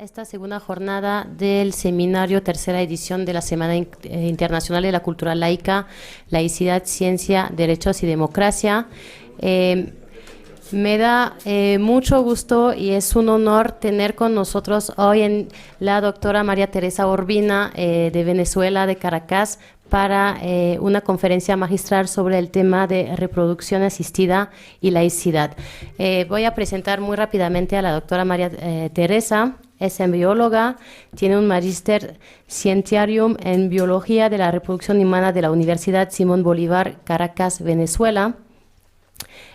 esta segunda jornada del seminario, tercera edición de la Semana Internacional de la Cultura Laica, Laicidad, Ciencia, Derechos y Democracia. Me da mucho gusto y es un honor tener con nosotros hoy en la doctora María Teresa Urbina de Venezuela, de Caracas, para una conferencia magistral sobre el tema de reproducción asistida y laicidad. Voy a presentar muy rápidamente a la doctora María Teresa. Es embrióloga, tiene un Magister Scientiarum en Biología de la Reproducción Humana de la Universidad Simón Bolívar, Caracas, Venezuela.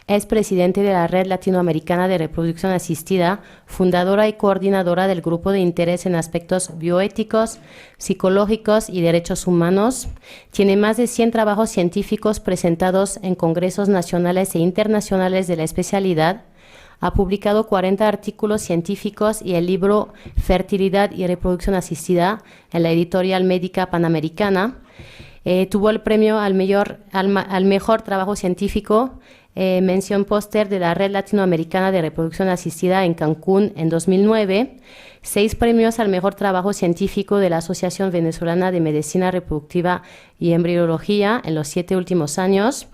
Es presidente de la Red Latinoamericana de Reproducción Asistida, fundadora y coordinadora del Grupo de Interés en Aspectos Bioéticos, Psicológicos y Derechos Humanos. Tiene más de 100 trabajos científicos presentados en congresos nacionales e internacionales de la especialidad. Ha publicado 40 artículos científicos y el libro Fertilidad y Reproducción Asistida en la editorial Médica Panamericana. Tuvo el premio al mejor trabajo científico, mención póster de la Red Latinoamericana de Reproducción Asistida en Cancún en 2009, 6 premios al mejor trabajo científico de la Asociación Venezolana de Medicina Reproductiva y Embriología en los 7 últimos años,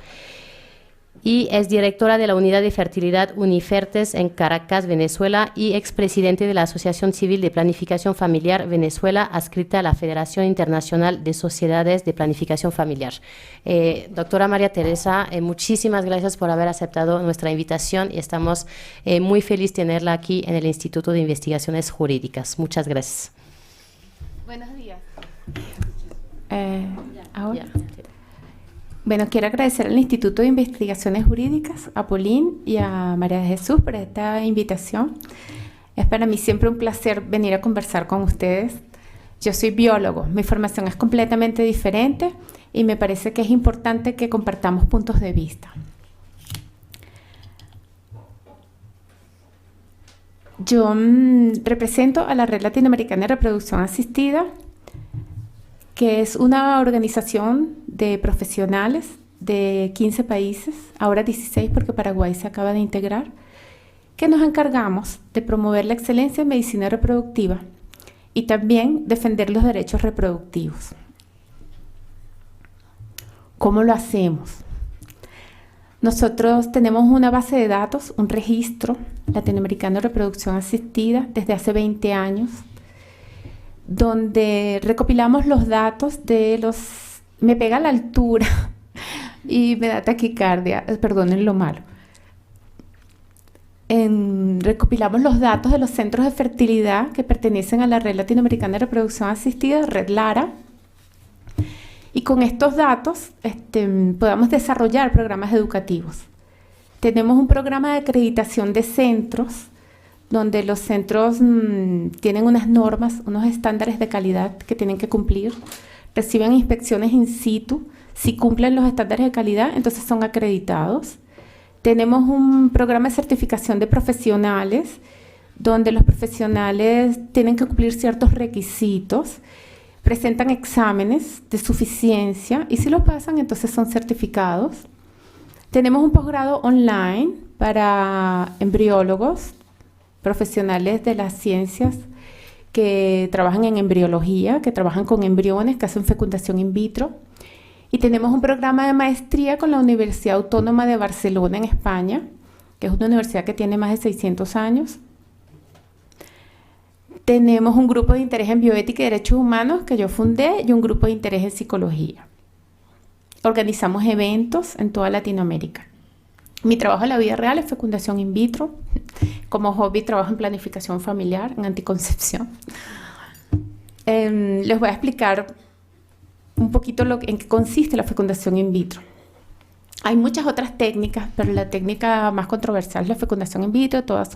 y es directora de la Unidad de Fertilidad Unifertes en Caracas, Venezuela, y expresidente de la Asociación Civil de Planificación Familiar Venezuela, adscrita a la Federación Internacional de Sociedades de Planificación Familiar. Doctora María Teresa, muchísimas gracias por haber aceptado nuestra invitación y estamos muy felices de tenerla aquí en el Instituto de Investigaciones Jurídicas. Muchas gracias. Buenos días. ¿Ahora? Bueno, quiero agradecer al Instituto de Investigaciones Jurídicas, a Paulín y a María de Jesús por esta invitación. Es para mí siempre un placer venir a conversar con ustedes. Yo soy biólogo, mi formación es completamente diferente y me parece que es importante que compartamos puntos de vista. Yo represento a la Red Latinoamericana de Reproducción Asistida, que es una organización de profesionales de 15 países, ahora 16 porque Paraguay se acaba de integrar, que nos encargamos de promover la excelencia en medicina reproductiva y también defender los derechos reproductivos. ¿Cómo lo hacemos? Nosotros tenemos una base de datos, un registro latinoamericano de reproducción asistida desde hace 20 años, donde recopilamos los datos de los... Me pega la altura y me da taquicardia, perdonen lo malo. Recopilamos los datos de los centros de fertilidad que pertenecen a la Red Latinoamericana de Reproducción Asistida, Red LARA, y con estos datos podamos desarrollar programas educativos. Tenemos un programa de acreditación de centros, donde los centros tienen unas normas, unos estándares de calidad que tienen que cumplir, reciben inspecciones in situ, si cumplen los estándares de calidad, entonces son acreditados. Tenemos un programa de certificación de profesionales, donde los profesionales tienen que cumplir ciertos requisitos, presentan exámenes de suficiencia y si los pasan, entonces son certificados. Tenemos un posgrado online para embriólogos, profesionales de las ciencias que trabajan en embriología, que trabajan con embriones, que hacen fecundación in vitro. Y tenemos un programa de maestría con la Universidad Autónoma de Barcelona en España, que es una universidad que tiene más de 600 años. Tenemos un grupo de interés en bioética y derechos humanos que yo fundé y un grupo de interés en psicología. Organizamos eventos en toda Latinoamérica. Mi trabajo en la vida real es fecundación in vitro. Como hobby trabajo en planificación familiar, en anticoncepción. Les voy a explicar un poquito en qué consiste la fecundación in vitro. Hay muchas otras técnicas, pero la técnica más controversial es la fecundación in vitro, todas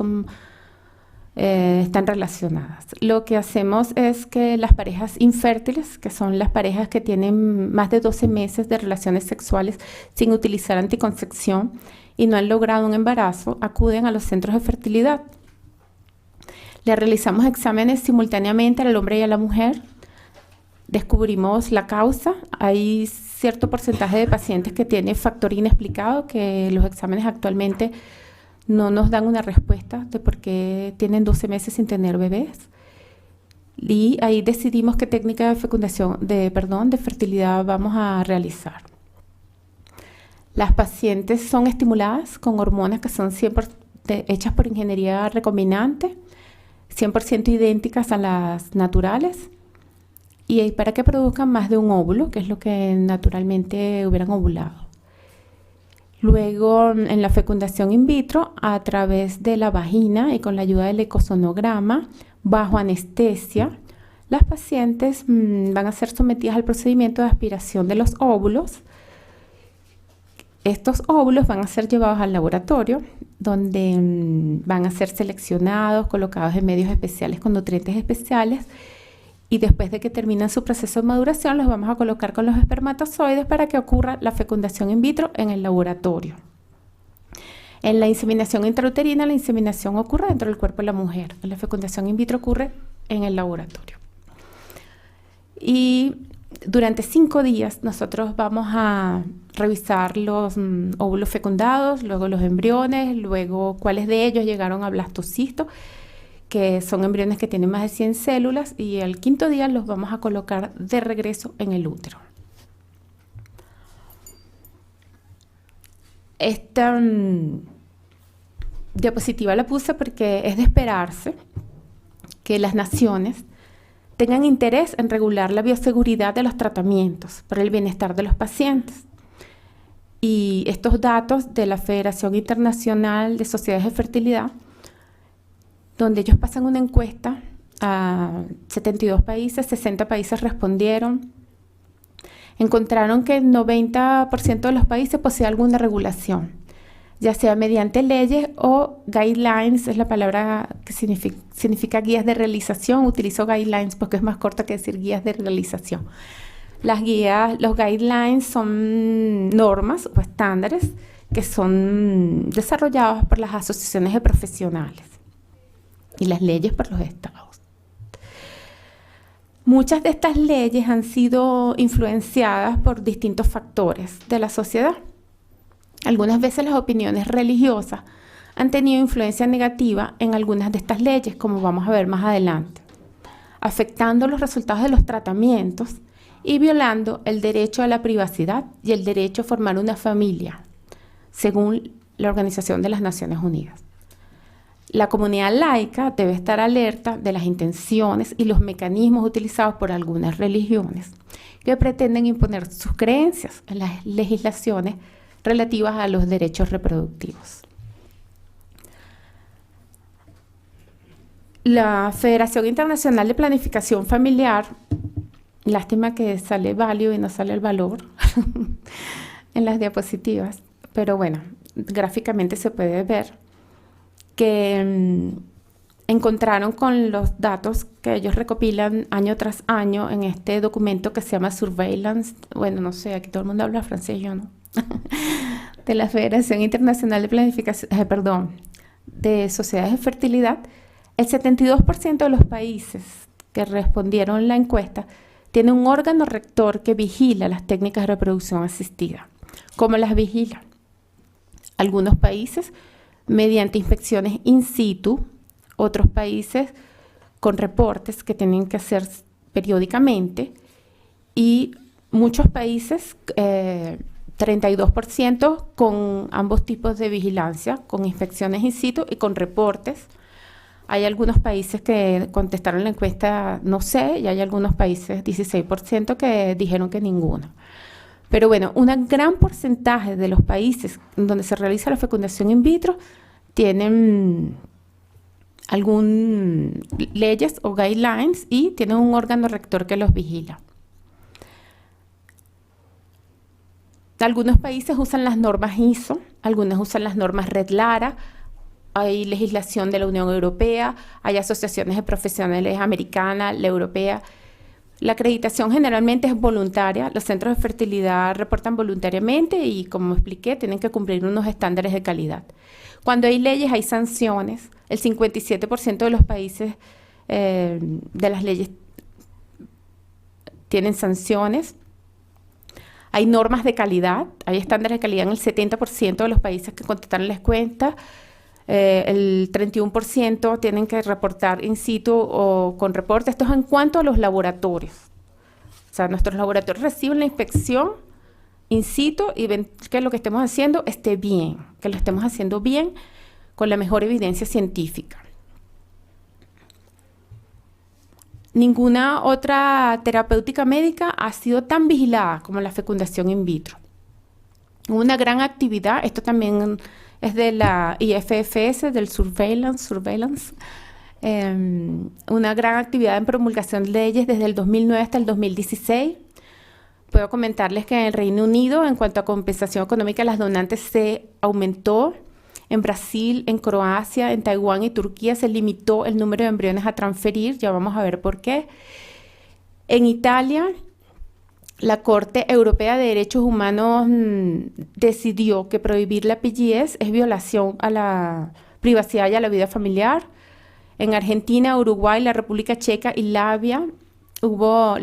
están relacionadas. Lo que hacemos es que las parejas infértiles, que son las parejas que tienen más de 12 meses de relaciones sexuales sin utilizar anticoncepción y no han logrado un embarazo, acuden a los centros de fertilidad. Le realizamos exámenes simultáneamente al hombre y a la mujer. Descubrimos la causa. Hay cierto porcentaje de pacientes que tiene factor inexplicado, que los exámenes actualmente no nos dan una respuesta de por qué tienen 12 meses sin tener bebés. Y ahí decidimos qué técnica de fertilidad vamos a realizar. Las pacientes son estimuladas con hormonas que son 100% hechas por ingeniería recombinante, 100% idénticas a las naturales, y para que produzcan más de un óvulo, que es lo que naturalmente hubieran ovulado. Luego, en la fecundación in vitro, a través de la vagina y con la ayuda del ecosonograma, bajo anestesia, las pacientes van a ser sometidas al procedimiento de aspiración de los óvulos. Estos óvulos van a ser llevados al laboratorio, donde van a ser seleccionados, colocados en medios especiales con nutrientes especiales, y después de que terminan su proceso de maduración, los vamos a colocar con los espermatozoides para que ocurra la fecundación in vitro en el laboratorio. En la inseminación intrauterina, la inseminación ocurre dentro del cuerpo de la mujer. La fecundación in vitro ocurre en el laboratorio. Y durante 5 días nosotros vamos a revisar los óvulos fecundados, luego los embriones, luego cuáles de ellos llegaron a blastocisto, que son embriones que tienen más de 100 células, y al 5.º día los vamos a colocar de regreso en el útero. Esta diapositiva la puse porque es de esperarse que las naciones tengan interés en regular la bioseguridad de los tratamientos para el bienestar de los pacientes. Y estos datos de la Federación Internacional de Sociedades de Fertilidad, donde ellos pasan una encuesta a 72 países, 60 países respondieron, encontraron que el 90% de los países posee alguna regulación, ya sea mediante leyes o guidelines, es la palabra que significa guías de realización. Utilizo guidelines porque es más corta que decir guías de realización. Las guías, los guidelines son normas o estándares que son desarrollados por las asociaciones de profesionales y las leyes por los estados. Muchas de estas leyes han sido influenciadas por distintos factores de la sociedad. Algunas veces las opiniones religiosas han tenido influencia negativa en algunas de estas leyes, como vamos a ver más adelante, afectando los resultados de los tratamientos y violando el derecho a la privacidad y el derecho a formar una familia, según la Organización de las Naciones Unidas. La comunidad laica debe estar alerta de las intenciones y los mecanismos utilizados por algunas religiones que pretenden imponer sus creencias en las legislaciones relativas a los derechos reproductivos. La Federación Internacional de Planificación Familiar, lástima que sale value y no sale el valor en las diapositivas, pero bueno, gráficamente se puede ver que encontraron con los datos que ellos recopilan año tras año en este documento que se llama Surveillance, bueno, no sé, aquí todo el mundo habla francés, yo no, de la Federación Internacional de Planificación, de Sociedades de Fertilidad. El 72% de los países que respondieron la encuesta tiene un órgano rector que vigila las técnicas de reproducción asistida. ¿Cómo las vigila? Algunos países mediante inspecciones in situ, otros países con reportes que tienen que hacer periódicamente, y muchos países, 32%, con ambos tipos de vigilancia, con inspecciones in situ y con reportes. Hay algunos países que contestaron la encuesta no sé, y hay algunos países, 16%, que dijeron que ninguno. Pero bueno, un gran porcentaje de los países donde se realiza la fecundación in vitro tienen algunas leyes o guidelines y tienen un órgano rector que los vigila. Algunos países usan las normas ISO, algunos usan las normas Red Lara, hay legislación de la Unión Europea, hay asociaciones de profesionales americanas, la europea. La acreditación generalmente es voluntaria, los centros de fertilidad reportan voluntariamente y, como expliqué, tienen que cumplir unos estándares de calidad. Cuando hay leyes, hay sanciones. El 57% de los países de las leyes tienen sanciones. Hay normas de calidad, hay estándares de calidad en el 70% de los países que contestaron la encuesta. El 31% tienen que reportar in situ o con reporte. Esto es en cuanto a los laboratorios. O sea, nuestros laboratorios reciben la inspección in situ y ven que lo que estemos haciendo esté bien, que lo estemos haciendo bien con la mejor evidencia científica. Ninguna otra terapéutica médica ha sido tan vigilada como la fecundación in vitro. Una gran actividad, esto también es de la IFFS, del Surveillance, una gran actividad en promulgación de leyes desde el 2009 hasta el 2016. Puedo comentarles que en el Reino Unido, en cuanto a compensación económica, las donantes se aumentó. En Brasil, en Croacia, en Taiwán y Turquía se limitó el número de embriones a transferir. Ya vamos a ver por qué. En Italia, la Corte Europea de Derechos Humanos decidió que prohibir la PGS es violación a la privacidad y a la vida familiar. En Argentina, Uruguay, la República Checa y Latvia hubo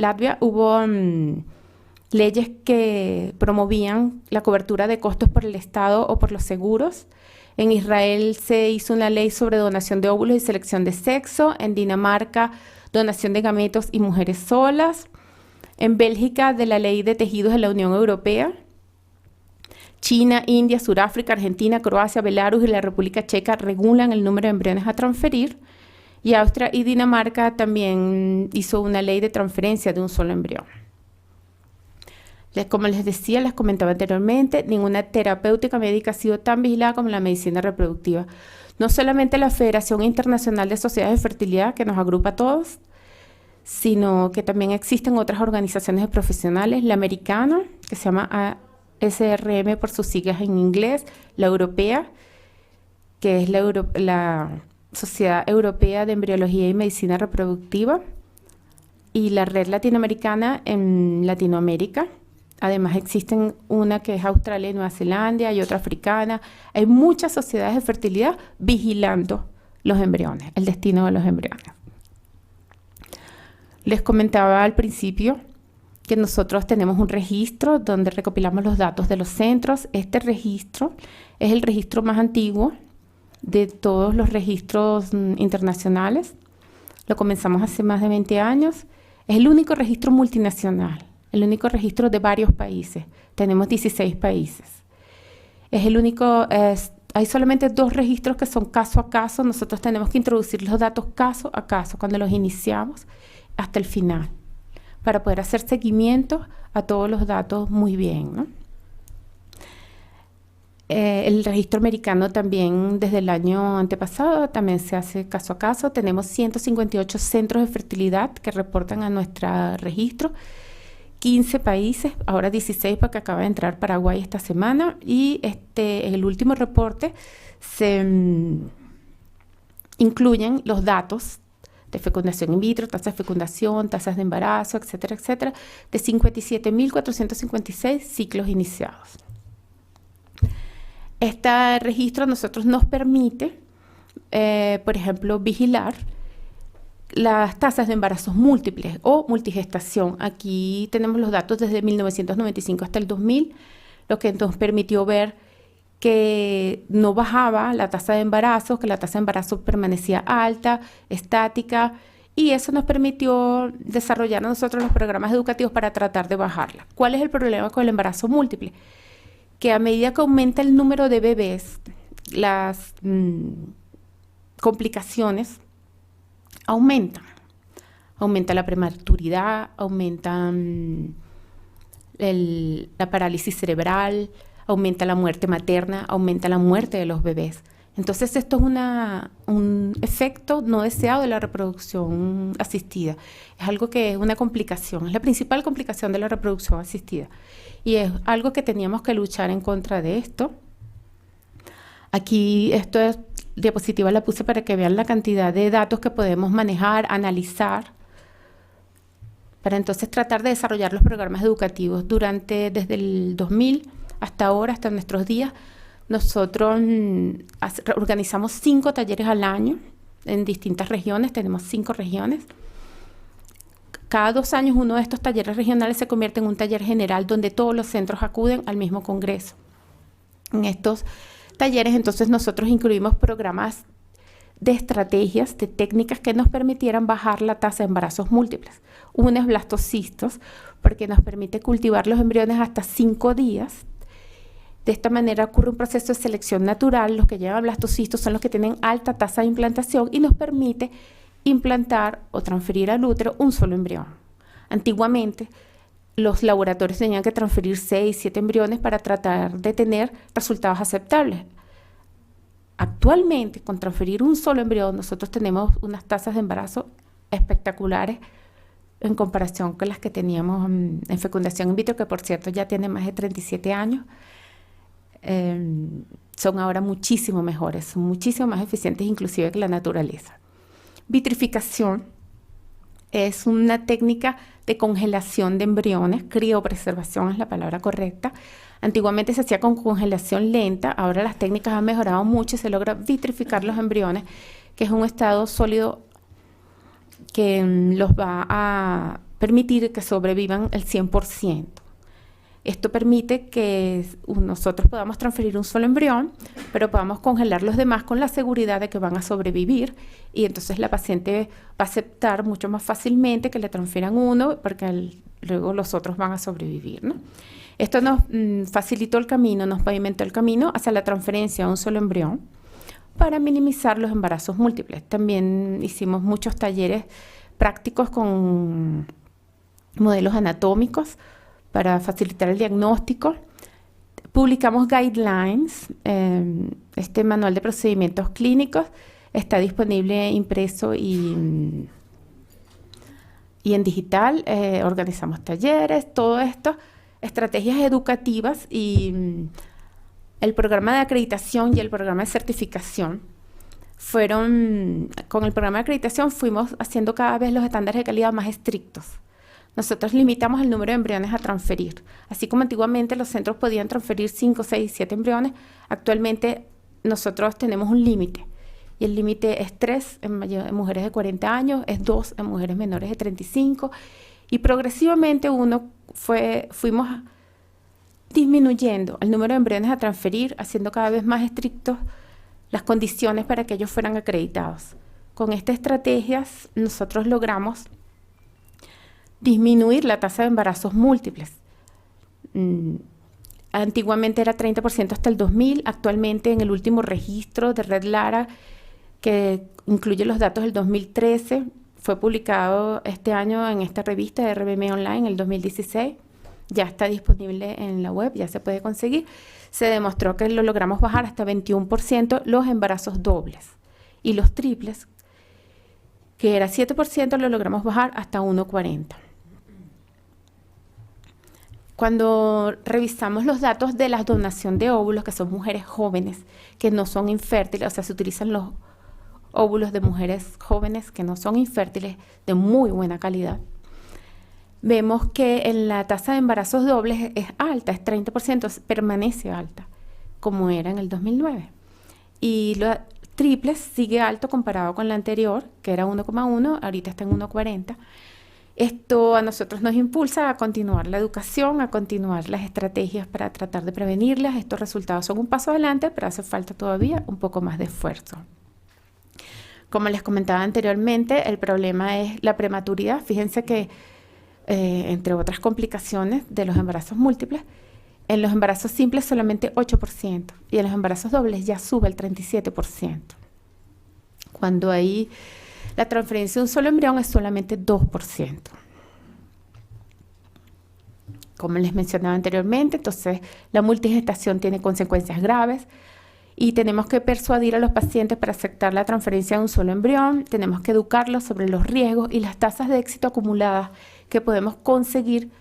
leyes que promovían la cobertura de costos por el Estado o por los seguros. En Israel se hizo una ley sobre donación de óvulos y selección de sexo. En Dinamarca, donación de gametos y mujeres solas. En Bélgica, de la ley de tejidos de la Unión Europea. China, India, Sudáfrica, Argentina, Croacia, Belarus y la República Checa regulan el número de embriones a transferir. Y Austria y Dinamarca también hizo una ley de transferencia de un solo embrión. Como les decía, les comentaba anteriormente, ninguna terapéutica médica ha sido tan vigilada como la medicina reproductiva. No solamente la Federación Internacional de Sociedades de Fertilidad, que nos agrupa a todos, sino que también existen otras organizaciones de profesionales, la americana, que se llama ASRM por sus siglas en inglés, la europea, que es la Sociedad Europea de Embriología y Medicina Reproductiva, y la Red Latinoamericana en Latinoamérica. Además existen una que es Australia y Nueva Zelanda y otra africana. Hay muchas sociedades de fertilidad vigilando los embriones, el destino de los embriones. Les comentaba al principio que nosotros tenemos un registro donde recopilamos los datos de los centros. Este registro es el registro más antiguo de todos los registros internacionales. Lo comenzamos hace más de 20 años. Es el único registro multinacional. El único registro de varios países. Tenemos 16 países. Es el único, hay solamente 2 registros que son caso a caso. Nosotros tenemos que introducir los datos caso a caso cuando los iniciamos hasta el final, para poder hacer seguimiento a todos los datos muy bien, ¿no? El registro americano también, desde el año antepasado, también se hace caso a caso. Tenemos 158 centros de fertilidad que reportan a nuestro registro. 15 países, ahora 16 porque acaba de entrar Paraguay esta semana, y en el último reporte se incluyen los datos de fecundación in vitro, tasas de fecundación, tasas de embarazo, etcétera, etcétera, de 57.456 ciclos iniciados. Este registro a nosotros nos permite, por ejemplo, vigilar las tasas de embarazos múltiples o multigestación. Aquí tenemos los datos desde 1995 hasta el 2000, lo que nos permitió ver que no bajaba la tasa de embarazos, que la tasa de embarazo permanecía alta, estática, y eso nos permitió desarrollar a nosotros los programas educativos para tratar de bajarla. ¿Cuál es el problema con el embarazo múltiple? Que a medida que aumenta el número de bebés, las complicaciones aumentan. Aumenta la prematuridad, aumenta la parálisis cerebral, aumenta la muerte materna, aumenta la muerte de los bebés. Entonces esto es un efecto no deseado de la reproducción asistida. Es algo que es una complicación, es la principal complicación de la reproducción asistida. Y es algo que teníamos que luchar en contra de esto. Aquí esta diapositiva la puse para que vean la cantidad de datos que podemos manejar, analizar, para entonces tratar de desarrollar los programas educativos. Desde el 2000 hasta ahora, hasta nuestros días, nosotros organizamos 5 talleres al año en distintas regiones. Tenemos 5 regiones. Cada 2 años uno de estos talleres regionales se convierte en un taller general donde todos los centros acuden al mismo congreso. En estos talleres, entonces nosotros incluimos programas de estrategias, de técnicas que nos permitieran bajar la tasa de embarazos múltiples. Uno es blastocistos, porque nos permite cultivar los embriones hasta 5 días. De esta manera ocurre un proceso de selección natural. Los que llevan blastocistos son los que tienen alta tasa de implantación y nos permite implantar o transferir al útero un solo embrión. Antiguamente, los laboratorios tenían que transferir 6, 7 embriones para tratar de tener resultados aceptables. Actualmente, con transferir un solo embrión, nosotros tenemos unas tasas de embarazo espectaculares en comparación con las que teníamos en fecundación in vitro, que por cierto ya tiene más de 37 años. Son ahora muchísimo mejores, son muchísimo más eficientes inclusive que la naturaleza. Vitrificación es una técnica de congelación de embriones, criopreservación es la palabra correcta. Antiguamente se hacía con congelación lenta, ahora las técnicas han mejorado mucho y se logra vitrificar los embriones, que es un estado sólido que los va a permitir que sobrevivan el 100%. Esto permite que nosotros podamos transferir un solo embrión, pero podamos congelar los demás con la seguridad de que van a sobrevivir, y entonces la paciente va a aceptar mucho más fácilmente que le transfieran uno, porque luego los otros van a sobrevivir, ¿no? Esto nos facilitó el camino, nos pavimentó el camino hacia la transferencia de un solo embrión para minimizar los embarazos múltiples. También hicimos muchos talleres prácticos con modelos anatómicos para facilitar el diagnóstico. Publicamos guidelines, este manual de procedimientos clínicos está disponible impreso y en digital. Organizamos talleres, todo esto, estrategias educativas y el programa de acreditación y el programa de certificación con el programa de acreditación fuimos haciendo cada vez los estándares de calidad más estrictos. Nosotros limitamos el número de embriones a transferir. Así como antiguamente los centros podían transferir 5, 6, 7 embriones, actualmente nosotros tenemos un límite. Y el límite es 3 en mujeres de 40 años, es 2 en mujeres menores de 35. Y progresivamente fuimos disminuyendo el número de embriones a transferir, haciendo cada vez más estrictos las condiciones para que ellos fueran acreditados. Con estas estrategias nosotros logramos disminuir la tasa de embarazos múltiples. Antiguamente era 30% hasta el 2000, actualmente en el último registro de Red Lara, que incluye los datos del 2013, fue publicado este año en esta revista de RBM Online, el 2016, ya está disponible en la web, ya se puede conseguir. Se demostró que lo logramos bajar hasta 21% los embarazos dobles, y los triples, que era 7%, lo logramos bajar hasta 1,40%. Cuando revisamos los datos de la donación de óvulos, que son mujeres jóvenes que no son infértiles, o sea, se utilizan los óvulos de mujeres jóvenes que no son infértiles de muy buena calidad, vemos que en la tasa de embarazos dobles es alta, es 30%, permanece alta, como era en el 2009. Y los triples sigue alto comparado con la anterior, que era 1,1, ahorita está en 1,40. Esto a nosotros nos impulsa a continuar la educación, a continuar las estrategias para tratar de prevenirlas. Estos resultados son un paso adelante, pero hace falta todavía un poco más de esfuerzo. Como les comentaba anteriormente, el problema es la prematuridad. Fíjense que, entre otras complicaciones de los embarazos múltiples, en los embarazos simples solamente 8%, y en los embarazos dobles ya sube el 37%. Cuando hay la transferencia de un solo embrión es solamente 2%. Como les mencionaba anteriormente, entonces la multigestación tiene consecuencias graves y tenemos que persuadir a los pacientes para aceptar la transferencia de un solo embrión. Tenemos que educarlos sobre los riesgos y las tasas de éxito acumuladas que podemos conseguir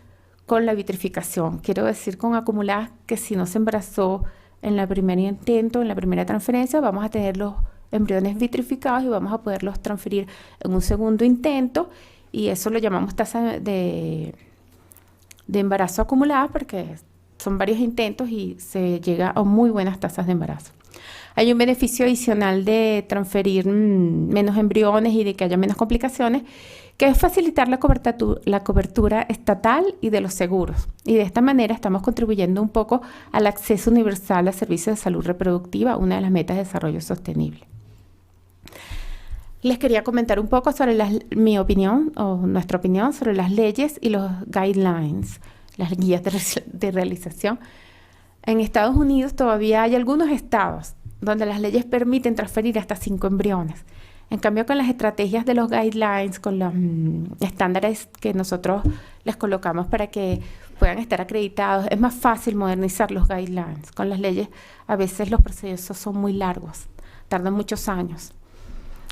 con la vitrificación. Quiero decir con acumuladas que si no se embarazó en el primer intento, en la primera transferencia, vamos a tener los embriones vitrificados y vamos a poderlos transferir en un segundo intento, y eso lo llamamos tasa de embarazo acumulada, porque son varios intentos y se llega a muy buenas tasas de embarazo. Hay un beneficio adicional de transferir menos embriones y de que haya menos complicaciones, que es facilitar la cobertura estatal y de los seguros. Y de esta manera estamos contribuyendo un poco al acceso universal a servicios de salud reproductiva, una de las metas de desarrollo sostenible. Les quería comentar un poco sobre mi opinión, o nuestra opinión, sobre las leyes y los guidelines, las guías de realización. En Estados Unidos todavía hay algunos estados donde las leyes permiten transferir hasta 5 embriones. En cambio, con las estrategias de los guidelines, con los estándares que nosotros les colocamos para que puedan estar acreditados, es más fácil modernizar los guidelines. Con las leyes, a veces los procesos son muy largos, tardan muchos años.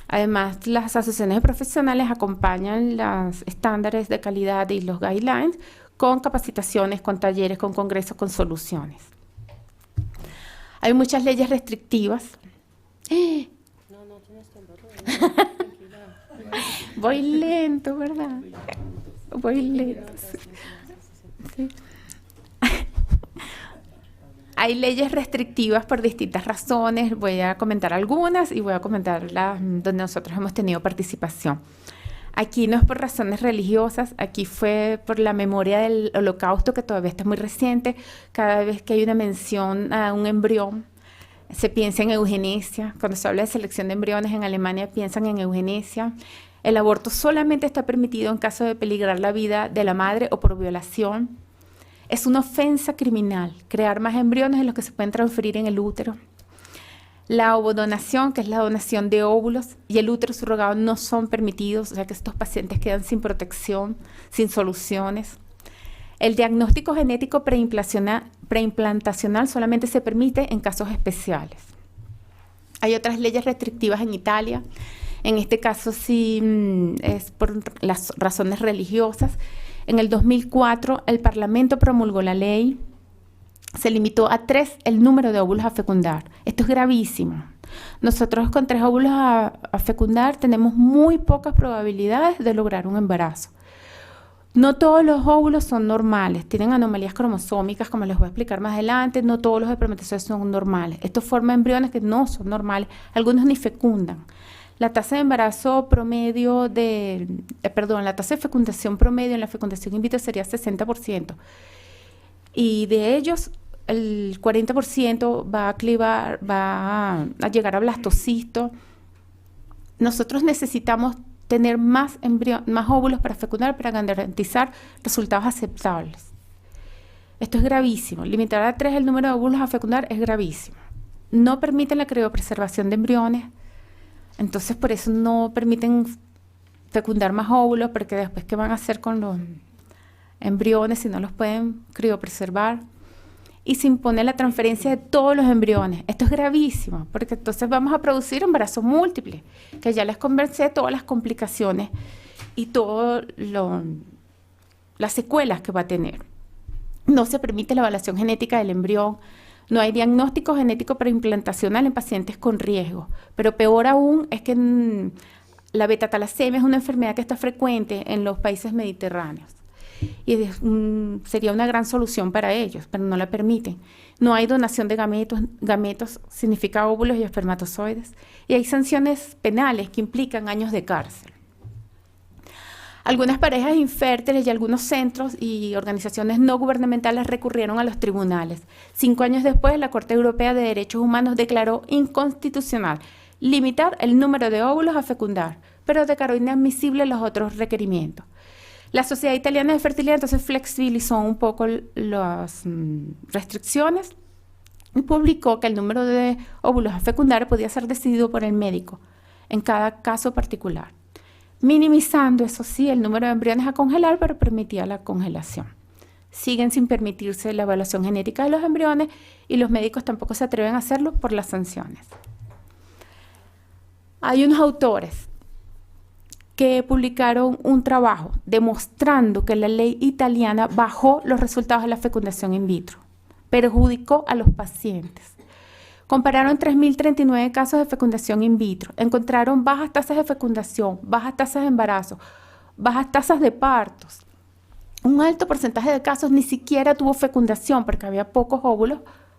Además, las asociaciones profesionales acompañan los estándares de calidad y los guidelines con capacitaciones, con talleres, con congresos, con soluciones. Hay muchas leyes restrictivas. No tienes tiempo. Voy lento, ¿verdad? Voy lento. Sí. Hay leyes restrictivas por distintas razones. Voy a comentar algunas y voy a comentar las donde nosotros hemos tenido participación. Aquí no es por razones religiosas, aquí fue por la memoria del Holocausto, que todavía está muy reciente. Cada vez que hay una mención a un embrión, se piensa en eugenesia. Cuando se habla de selección de embriones en Alemania, piensan en eugenesia. El aborto solamente está permitido en caso de peligrar la vida de la madre o por violación. Es una ofensa criminal crear más embriones de los que se pueden transferir en el útero. La ovodonación, que es la donación de óvulos, y el útero subrogado no son permitidos, o sea que estos pacientes quedan sin protección, sin soluciones. El diagnóstico genético preimplantacional solamente se permite en casos especiales. Hay otras leyes restrictivas en Italia. En este caso sí es por las razones religiosas. En el 2004 el Parlamento promulgó la ley. Se limitó a 3 el número de óvulos a fecundar. Esto es gravísimo. Nosotros con 3 óvulos a fecundar tenemos muy pocas probabilidades de lograr un embarazo. No todos los óvulos son normales, tienen anomalías cromosómicas, como les voy a explicar más adelante. No todos los espermatozoides son normales. Esto forma embriones que no son normales, algunos ni fecundan. La tasa de embarazo promedio la tasa de fecundación promedio en la fecundación in vitro sería 60%. Y de ellos, el 40% va a llegar a blastocisto. Nosotros necesitamos tener más óvulos para fecundar, para garantizar resultados aceptables. Esto es gravísimo. Limitar a 3 el número de óvulos a fecundar es gravísimo. No permiten la criopreservación de embriones. Entonces, por eso no permiten fecundar más óvulos, porque después, ¿qué van a hacer con los embriones si no los pueden criopreservar? Y se impone la transferencia de todos los embriones. Esto es gravísimo, porque entonces vamos a producir embarazos múltiples, que ya les conversé todas las complicaciones y todas las secuelas que va a tener. No se permite la evaluación genética del embrión. No hay diagnóstico genético preimplantacional en pacientes con riesgo. Pero peor aún es que la beta-talasemia es una enfermedad que está frecuente en los países mediterráneos. Y sería una gran solución para ellos, pero no la permiten. No hay donación de gametos significa óvulos y espermatozoides. Y hay sanciones penales que implican años de cárcel. Algunas parejas infértiles y algunos centros y organizaciones no gubernamentales recurrieron a los tribunales. 5 años después, la Corte Europea de Derechos Humanos declaró inconstitucional limitar el número de óvulos a fecundar, pero declaró inadmisible los otros requerimientos. La Sociedad Italiana de Fertilidad entonces flexibilizó un poco las restricciones y publicó que el número de óvulos a fecundar podía ser decidido por el médico en cada caso particular, minimizando, eso sí, el número de embriones a congelar, pero permitía la congelación. Siguen sin permitirse la evaluación genética de los embriones y los médicos tampoco se atreven a hacerlo por las sanciones. Hay unos autores que publicaron un trabajo demostrando que la ley italiana bajó los resultados de la fecundación in vitro, perjudicó a los pacientes. Compararon 3.039 casos de fecundación in vitro, encontraron bajas tasas de fecundación, bajas tasas de embarazo, bajas tasas de partos. Un alto porcentaje de casos ni siquiera tuvo fecundación porque había pocos óvulos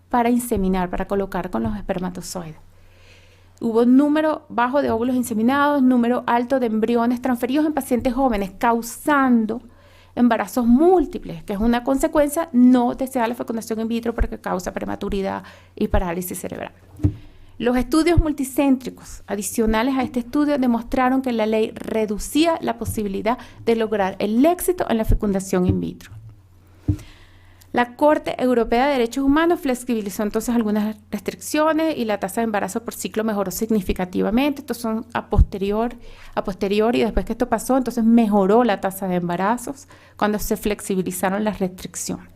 para inseminar, para colocar con los espermatozoides. Hubo número bajo de óvulos inseminados, número alto de embriones transferidos en pacientes jóvenes, causando embarazos múltiples, que es una consecuencia no deseada de la fecundación in vitro porque causa prematuridad y parálisis cerebral. Los estudios multicéntricos adicionales a este estudio demostraron que la ley reducía la posibilidad de lograr el éxito en la fecundación in vitro. La Corte Europea de Derechos Humanos flexibilizó entonces algunas restricciones y la tasa de embarazo por ciclo mejoró significativamente. Estos son a posteriori, y después que esto pasó, entonces mejoró la tasa de embarazos cuando se flexibilizaron las restricciones.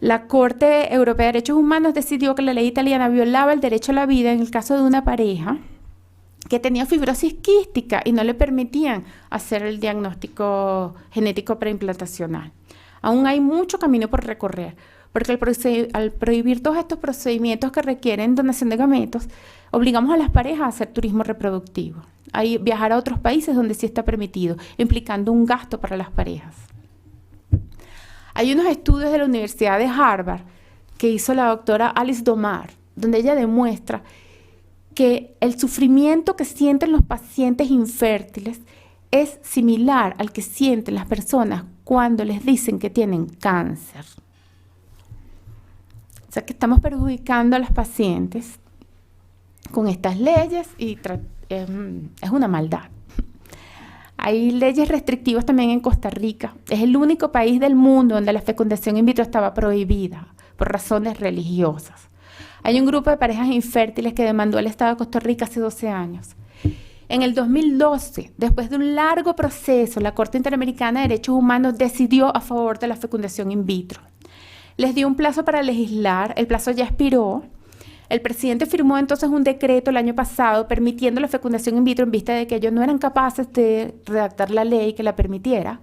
La Corte Europea de Derechos Humanos decidió que la ley italiana violaba el derecho a la vida en el caso de una pareja que tenía fibrosis quística y no le permitían hacer el diagnóstico genético preimplantacional. Aún hay mucho camino por recorrer, porque al prohibir todos estos procedimientos que requieren donación de gametos, obligamos a las parejas a hacer turismo reproductivo, a viajar a otros países donde sí está permitido, implicando un gasto para las parejas. Hay unos estudios de la Universidad de Harvard que hizo la doctora Alice Domar, donde ella demuestra que el sufrimiento que sienten los pacientes infértiles es similar al que sienten las personas cuando les dicen que tienen cáncer. O sea que estamos perjudicando a las pacientes con estas leyes y es una maldad. Hay leyes restrictivas también en Costa Rica. Es el único país del mundo donde la fecundación in vitro estaba prohibida por razones religiosas. Hay un grupo de parejas infértiles que demandó al Estado de Costa Rica hace 12 años. En el 2012, después de un largo proceso, la Corte Interamericana de Derechos Humanos decidió a favor de la fecundación in vitro. Les dio un plazo para legislar, el plazo ya expiró. El presidente firmó entonces un decreto el año pasado permitiendo la fecundación in vitro en vista de que ellos no eran capaces de redactar la ley que la permitiera.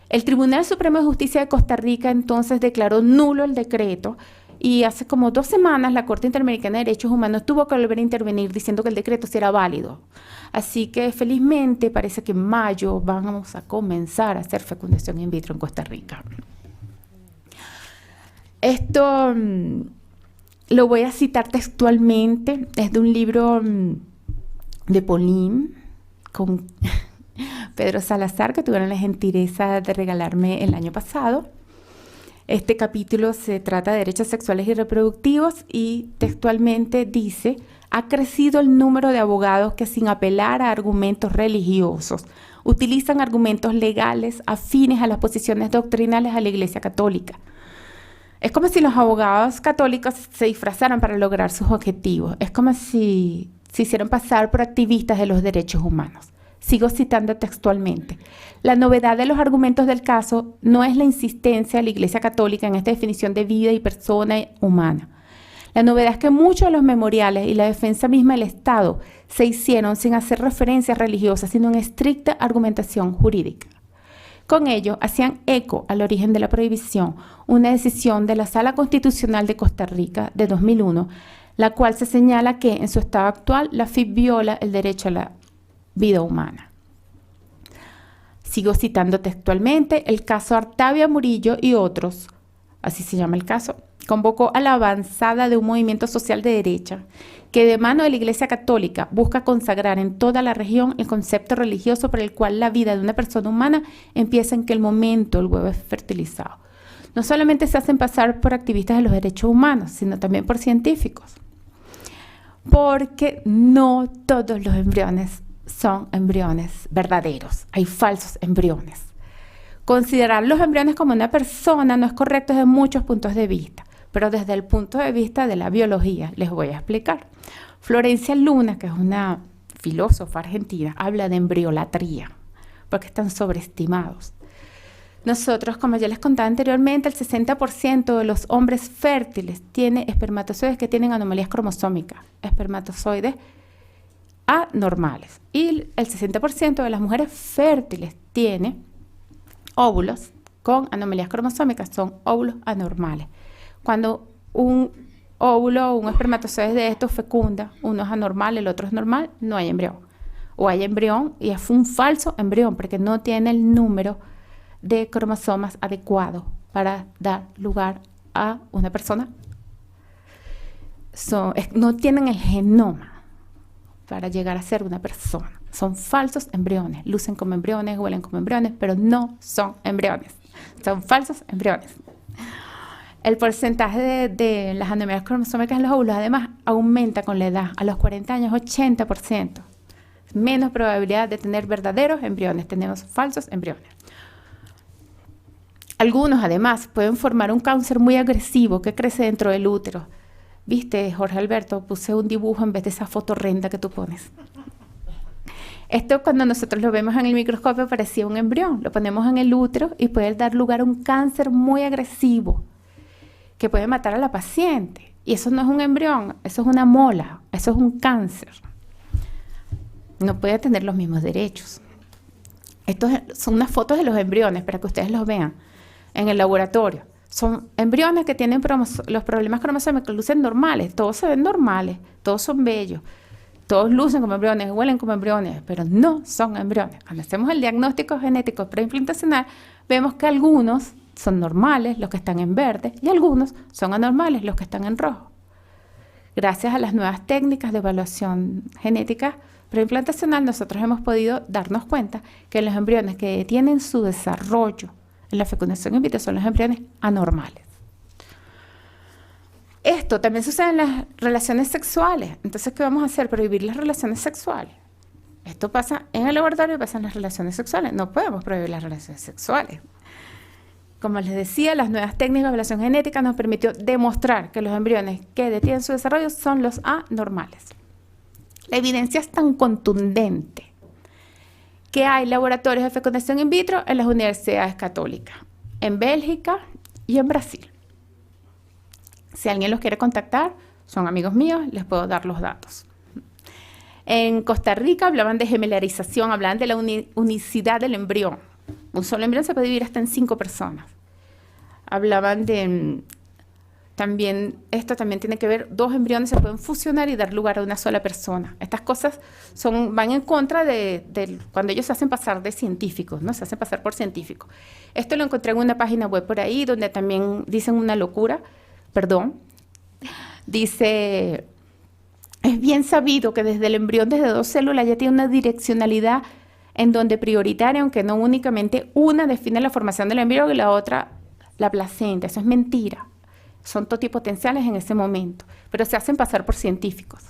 El Tribunal Supremo de Justicia de Costa Rica entonces declaró nulo el decreto y hace como 2 semanas la Corte Interamericana de Derechos Humanos tuvo que volver a intervenir diciendo que el decreto sí era válido. Así que felizmente parece que en mayo vamos a comenzar a hacer fecundación in vitro en Costa Rica. Esto lo voy a citar textualmente, es de un libro de Pauline con Pedro Salazar, que tuvieron la gentileza de regalarme el año pasado. Este capítulo se trata de derechos sexuales y reproductivos y textualmente dice: ha crecido el número de abogados que sin apelar a argumentos religiosos utilizan argumentos legales afines a las posiciones doctrinales de la Iglesia Católica. Es como si los abogados católicos se disfrazaran para lograr sus objetivos. Es como si se hicieran pasar por activistas de los derechos humanos. Sigo citando textualmente. La novedad de los argumentos del caso no es la insistencia de la Iglesia Católica en esta definición de vida y persona humana. La novedad es que muchos de los memoriales y la defensa misma del Estado se hicieron sin hacer referencias religiosas, sino en estricta argumentación jurídica. Con ello, hacían eco al origen de la prohibición, una decisión de la Sala Constitucional de Costa Rica de 2001, la cual se señala que, en su estado actual, la FIP viola el derecho a la vida humana. Sigo citando textualmente: el caso Artavia Murillo y otros, así se llama el caso, convocó a la avanzada de un movimiento social de derecha que de mano de la Iglesia Católica busca consagrar en toda la región el concepto religioso por el cual la vida de una persona humana empieza en que el momento el huevo es fertilizado. No solamente se hacen pasar por activistas de los derechos humanos, sino también por científicos. Porque no todos los embriones son embriones verdaderos, hay falsos embriones. Considerar los embriones como una persona no es correcto desde muchos puntos de vista, pero desde el punto de vista de la biología les voy a explicar. Florencia Luna, que es una filósofa argentina, habla de embriolatría, porque están sobreestimados. Nosotros, como ya les contaba anteriormente, el 60% de los hombres fértiles tiene espermatozoides que tienen anomalías cromosómicas, espermatozoides anormales. Y el 60% de las mujeres fértiles tiene óvulos con anomalías cromosómicas, son óvulos anormales. Cuando un óvulo o un espermatozoide de estos fecunda, uno es anormal, el otro es normal, no hay embrión. O hay embrión y es un falso embrión porque no tiene el número de cromosomas adecuado para dar lugar a una persona. No tienen el genoma para llegar a ser una persona. Son falsos embriones, lucen como embriones, huelen como embriones, pero no son embriones. Son falsos embriones. El porcentaje de las anomalias cromosómicas en los óvulos además aumenta con la edad. A los 40 años, 80%. Menos probabilidad de tener verdaderos embriones. Tenemos falsos embriones. Algunos además pueden formar un cáncer muy agresivo que crece dentro del útero. ¿Viste, Jorge Alberto? Puse un dibujo en vez de esa foto horrenda que tú pones. Esto cuando nosotros lo vemos en el microscopio parecía un embrión. Lo ponemos en el útero y puede dar lugar a un cáncer muy agresivo que puede matar a la paciente. Y eso no es un embrión, eso es una mola, eso es un cáncer. No puede tener los mismos derechos. Estos son unas fotos de los embriones para que ustedes los vean en el laboratorio. Son embriones que tienen los problemas cromosómicos, lucen normales, todos se ven normales, todos son bellos, todos lucen como embriones, huelen como embriones, pero no son embriones. Cuando hacemos el diagnóstico genético preimplantacional, vemos que algunos son normales, los que están en verde, y algunos son anormales, los que están en rojo. Gracias a las nuevas técnicas de evaluación genética preimplantacional, nosotros hemos podido darnos cuenta que los embriones que tienen su desarrollo en la fecundación in vitro son los embriones anormales. Esto también sucede en las relaciones sexuales. Entonces, ¿qué vamos a hacer? Prohibir las relaciones sexuales. Esto pasa en el laboratorio y pasa en las relaciones sexuales. No podemos prohibir las relaciones sexuales. Como les decía, las nuevas técnicas de evaluación genética nos permitió demostrar que los embriones que detienen su desarrollo son los anormales. La evidencia es tan contundente que hay laboratorios de fecundación in vitro en las universidades católicas, en Bélgica y en Brasil. Si alguien los quiere contactar, son amigos míos, les puedo dar los datos. En Costa Rica hablaban de gemelarización, hablaban de la unicidad del embrión. Un solo embrión se puede dividir hasta en 5 personas. Hablaban de esto también tiene que ver, 2 embriones se pueden fusionar y dar lugar a una sola persona. Estas cosas van en contra de cuando ellos se hacen pasar de científicos, ¿no? Se hacen pasar por científicos. Esto lo encontré en una página web por ahí donde también dicen una locura, dice, es bien sabido que desde el embrión, desde 2 células, ya tiene una direccionalidad en donde prioritaria, aunque no únicamente una define la formación del embrión y la otra la placenta. Eso es mentira. Son totipotenciales en ese momento, pero se hacen pasar por científicos.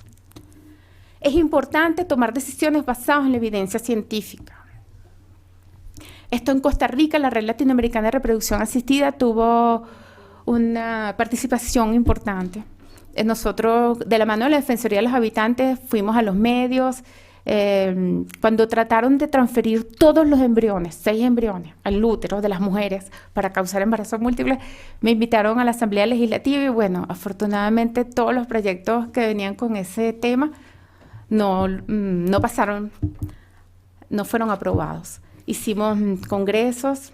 Es importante tomar decisiones basadas en la evidencia científica. Esto en Costa Rica, la Red Latinoamericana de Reproducción Asistida tuvo una participación importante. Nosotros, de la mano de la Defensoría de los Habitantes, fuimos a los medios, cuando trataron de transferir todos los embriones, 6 embriones, al útero de las mujeres para causar embarazos múltiples, me invitaron a la Asamblea Legislativa y bueno, afortunadamente todos los proyectos que venían con ese tema no pasaron, no fueron aprobados. Hicimos congresos,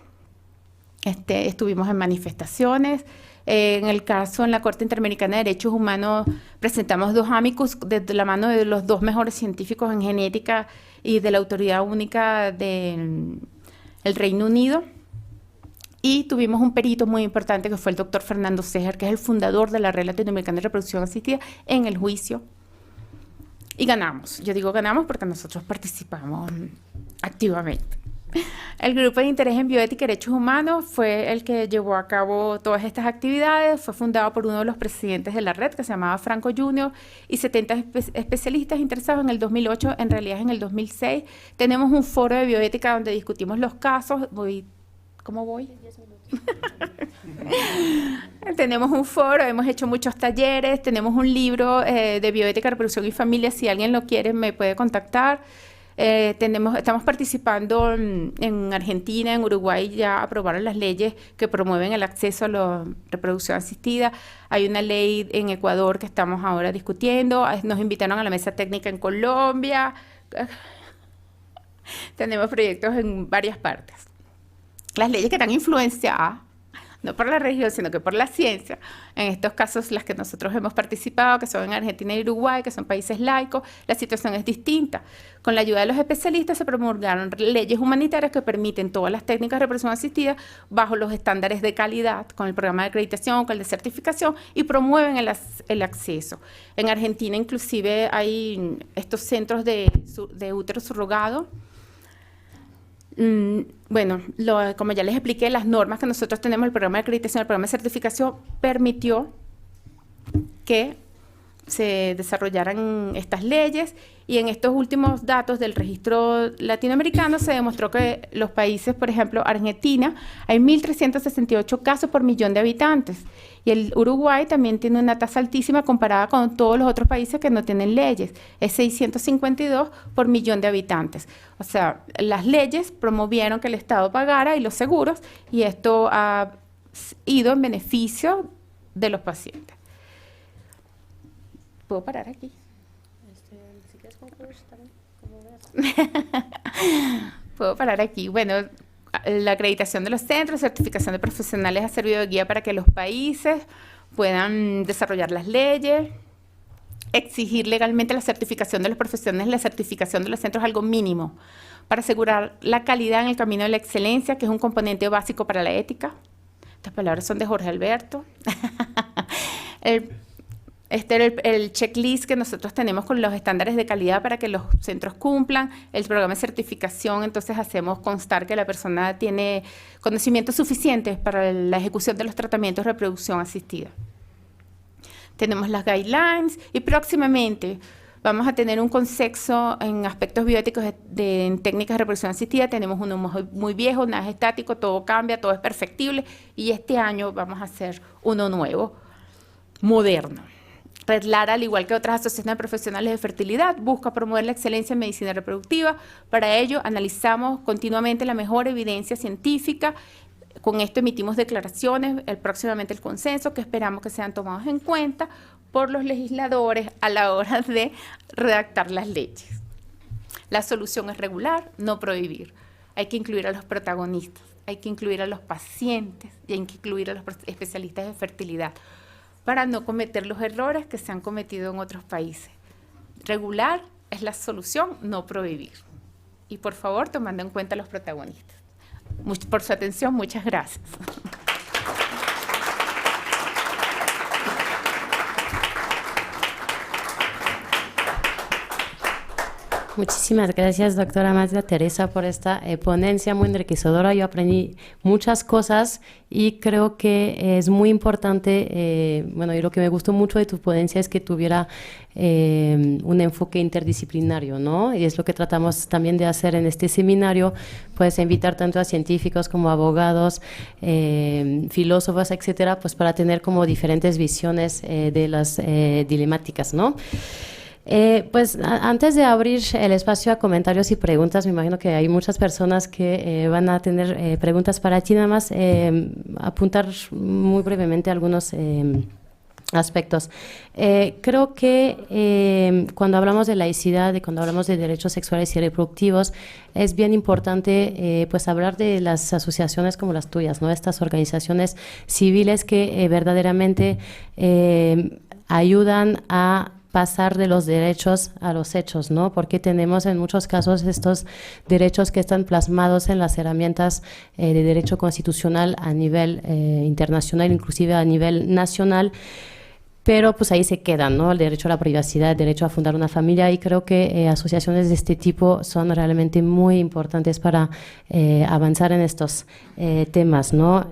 estuvimos en manifestaciones. En el caso, en la Corte Interamericana de Derechos Humanos, presentamos 2 amicus de la mano de los 2 mejores científicos en genética y de la Autoridad Única del Reino Unido. Y tuvimos un perito muy importante que fue el doctor Fernando Cejar, que es el fundador de la Red Latinoamericana de Reproducción Asistida, en el juicio. Y ganamos. Yo digo ganamos porque nosotros participamos activamente. El Grupo de Interés en Bioética y Derechos Humanos fue el que llevó a cabo todas estas actividades. Fue fundado por uno de los presidentes de la red, que se llamaba Franco Junior, y 70 especialistas interesados en el 2008, en realidad en el 2006. Tenemos un foro de bioética donde discutimos los casos. ¿Cómo voy? 10 minutos. Tenemos un foro, hemos hecho muchos talleres, tenemos un libro de bioética, reproducción y familia. Si alguien lo quiere, me puede contactar. Estamos participando en Argentina, en Uruguay, ya aprobaron las leyes que promueven el acceso a la reproducción asistida. Hay una ley en Ecuador que estamos ahora discutiendo. Nos invitaron a la mesa técnica en Colombia. Tenemos proyectos en varias partes. Las leyes que están influenciadas no por la religión, sino que por la ciencia. En estos casos, las que nosotros hemos participado, que son en Argentina y Uruguay, que son países laicos, la situación es distinta. Con la ayuda de los especialistas se promulgaron leyes humanitarias que permiten todas las técnicas de reproducción asistida bajo los estándares de calidad, con el programa de acreditación, con el de certificación, y promueven el acceso. En Argentina, inclusive, hay estos centros de útero surrogado. Bueno, como ya les expliqué, las normas que nosotros tenemos, el programa de acreditación, el programa de certificación, permitió que se desarrollaran estas leyes, y en estos últimos datos del registro latinoamericano se demostró que los países, por ejemplo, Argentina, hay 1.368 casos por millón de habitantes, y el Uruguay también tiene una tasa altísima comparada con todos los otros países que no tienen leyes, es 652 por millón de habitantes. O sea, las leyes promovieron que el Estado pagara y los seguros, y esto ha ido en beneficio de los pacientes. ¿Puedo parar aquí? Si quieres concluir, también, como veas. Puedo parar aquí. Bueno, la acreditación de los centros, certificación de profesionales ha servido de guía para que los países puedan desarrollar las leyes, exigir legalmente la certificación de los profesionales, la certificación de los centros, algo mínimo, para asegurar la calidad en el camino de la excelencia, que es un componente básico para la ética. Estas palabras son de Jorge Alberto. Este era el checklist que nosotros tenemos con los estándares de calidad para que los centros cumplan. El programa de certificación, entonces hacemos constar que la persona tiene conocimientos suficientes para la ejecución de los tratamientos de reproducción asistida. Tenemos las guidelines y próximamente vamos a tener un consenso en aspectos bioéticos en técnicas de reproducción asistida. Tenemos uno muy viejo, nada es estático, todo cambia, todo es perfectible, y este año vamos a hacer uno nuevo, moderno. Red Lara, al igual que otras asociaciones profesionales de fertilidad, busca promover la excelencia en medicina reproductiva. Para ello, analizamos continuamente la mejor evidencia científica. Con esto emitimos declaraciones, próximamente el consenso, que esperamos que sean tomados en cuenta por los legisladores a la hora de redactar las leyes. La solución es regular, no prohibir. Hay que incluir a los protagonistas, hay que incluir a los pacientes y hay que incluir a los especialistas de fertilidad, para no cometer los errores que se han cometido en otros países. Regular es la solución, no prohibir. Y por favor, tomando en cuenta a los protagonistas. Por su atención, muchas gracias. Muchísimas gracias, doctora María Teresa, por esta ponencia muy enriquecedora. Yo aprendí muchas cosas y creo que es muy importante, bueno, y lo que me gustó mucho de tu ponencia es que tuviera un enfoque interdisciplinario, ¿no? Y es lo que tratamos también de hacer en este seminario, pues invitar tanto a científicos como a abogados, filósofos, etcétera, pues para tener como diferentes visiones de las dilemáticas, ¿no? Pues antes de abrir el espacio a comentarios y preguntas, me imagino que hay muchas personas que van a tener preguntas para ti, nada más apuntar muy brevemente algunos aspectos. Creo que cuando hablamos de laicidad y cuando hablamos de derechos sexuales y reproductivos, es bien importante pues hablar de las asociaciones como las tuyas, ¿no? Estas organizaciones civiles que verdaderamente ayudan a pasar de los derechos a los hechos, ¿no? Porque tenemos en muchos casos estos derechos que están plasmados en las herramientas de derecho constitucional a nivel internacional, inclusive a nivel nacional, pero pues ahí se quedan, ¿no? El derecho a la privacidad, el derecho a fundar una familia, y creo que asociaciones de este tipo son realmente muy importantes para avanzar en estos temas, ¿no?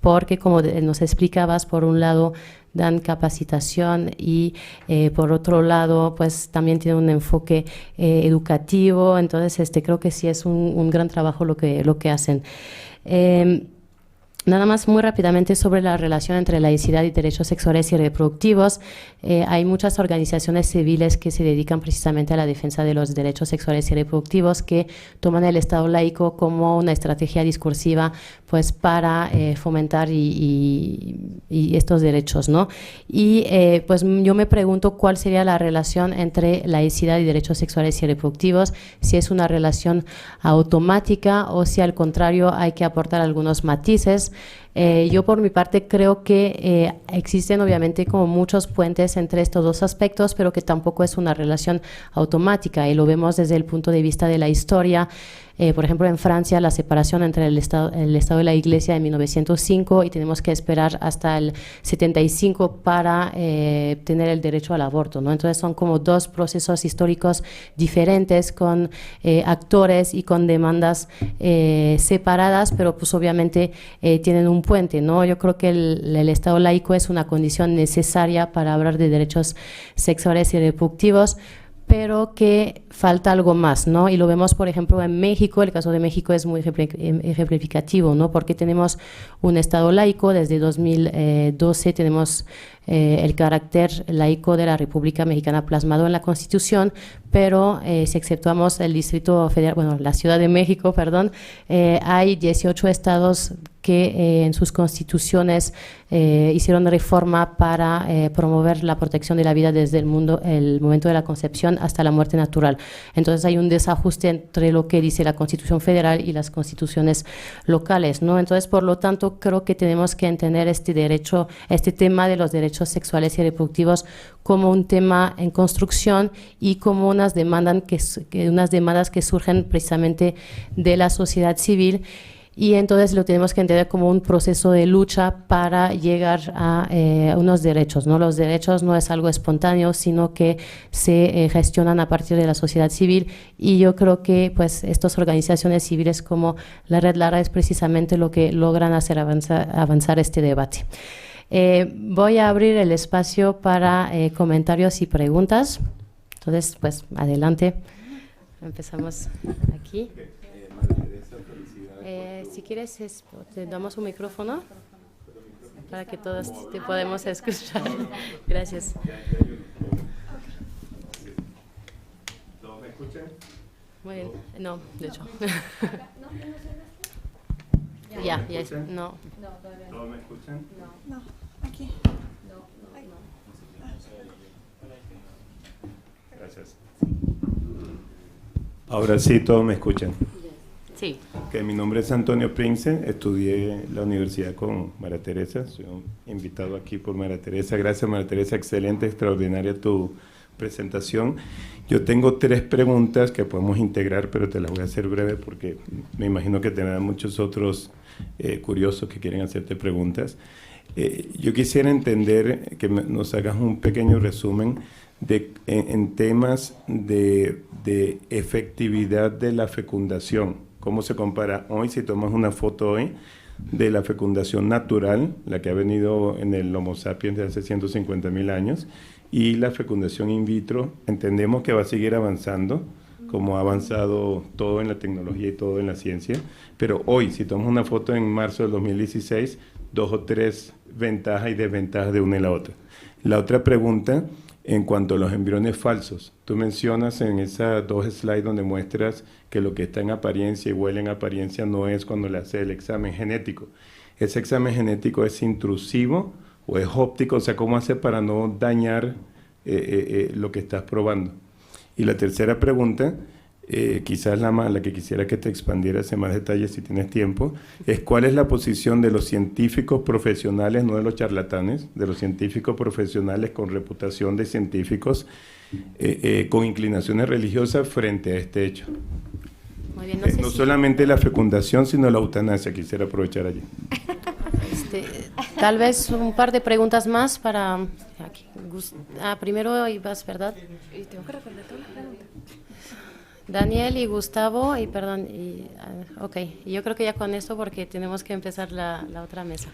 Porque, como nos explicabas, por un lado dan capacitación y por otro lado pues también tienen un enfoque educativo, entonces creo que sí es un gran trabajo lo que hacen. Nada más muy rápidamente sobre la relación entre laicidad y derechos sexuales y reproductivos. Hay muchas organizaciones civiles que se dedican precisamente a la defensa de los derechos sexuales y reproductivos, que toman el Estado laico como una estrategia discursiva pues para fomentar y estos derechos, ¿no? Y pues yo me pregunto cuál sería la relación entre laicidad y derechos sexuales y reproductivos, si es una relación automática o si al contrario hay que aportar algunos matices. Yo por mi parte creo que existen obviamente como muchos puentes entre estos dos aspectos, pero que tampoco es una relación automática y lo vemos desde el punto de vista de la historia. Por ejemplo, en Francia, la separación entre el Estado y la Iglesia en 1905 y tenemos que esperar hasta el 75 para tener el derecho al aborto, ¿no? Entonces son como dos procesos históricos diferentes con actores y con demandas separadas, pero pues obviamente tienen un puente, ¿no? Yo creo que el Estado laico es una condición necesaria para hablar de derechos sexuales y reproductivos, pero que falta algo más, ¿no? Y lo vemos, por ejemplo, en México. El caso de México es muy ejemplificativo, ¿no? Porque tenemos un Estado laico, desde 2012 tenemos el carácter laico de la República Mexicana plasmado en la Constitución, pero si exceptuamos el Distrito Federal, bueno, la Ciudad de México, perdón, hay 18 estados que en sus constituciones hicieron reforma para promover la protección de la vida desde el momento de la concepción hasta la muerte natural. Entonces hay un desajuste entre lo que dice la Constitución Federal y las constituciones locales, ¿no? Entonces, por lo tanto, creo que tenemos que entender este tema de los derechos sexuales y reproductivos como un tema en construcción y como unas demandas que surgen precisamente de la sociedad civil. Y entonces lo tenemos que entender como un proceso de lucha para llegar a unos derechos, ¿no? Los derechos no es algo espontáneo, sino que se gestionan a partir de la sociedad civil, y yo creo que pues estas organizaciones civiles como la Red Lara es precisamente lo que logran hacer avanzar este debate. Voy a abrir el espacio para comentarios y preguntas. Entonces, pues adelante. Empezamos aquí. Si quieres, te damos un micrófono para que todos te podamos escuchar. Gracias. ¿Todos me escuchan? Muy bien. No, de hecho. Ya, no. ¿Todos me escuchan? No, aquí. Gracias. Ahora sí, todos me escuchan. Sí. Okay, mi nombre es Antonio Prince, estudié en la universidad con María Teresa, soy invitado aquí por María Teresa. Gracias, María Teresa, excelente, extraordinaria tu presentación. Yo tengo 3 preguntas que podemos integrar, pero te las voy a hacer breve porque me imagino que tendrán muchos otros curiosos que quieren hacerte preguntas. Yo quisiera entender que nos hagas un pequeño resumen en temas de efectividad de la fecundación. ¿Cómo se compara hoy, si tomas una foto hoy, de la fecundación natural, la que ha venido en el Homo sapiens de hace 150.000 años, y la fecundación in vitro? Entendemos que va a seguir avanzando, como ha avanzado todo en la tecnología y todo en la ciencia, pero hoy, si tomas una foto en marzo del 2016, 2 o 3 ventajas y desventajas de una y la otra. La otra pregunta, en cuanto a los embriones falsos, tú mencionas en esas 2 slides donde muestras que lo que está en apariencia y huele en apariencia no es cuando le hace el examen genético. ¿Ese examen genético es intrusivo o es óptico? O sea, ¿cómo hace para no dañar lo que estás probando? Y la tercera pregunta, quizás la que quisiera que te expandieras en más detalles si tienes tiempo, es ¿cuál es la posición de los científicos profesionales, no de los charlatanes, de los científicos profesionales con reputación de científicos con inclinaciones religiosas frente a este hecho? Muy bien, no solamente la fecundación, sino la eutanasia. Quisiera aprovechar allí. Tal vez un par de preguntas más para... Aquí. Primero ibas, ¿verdad? Y tengo que recordar todas las preguntas. Daniel y Gustavo, ok, yo creo que ya con esto porque tenemos que empezar la otra mesa.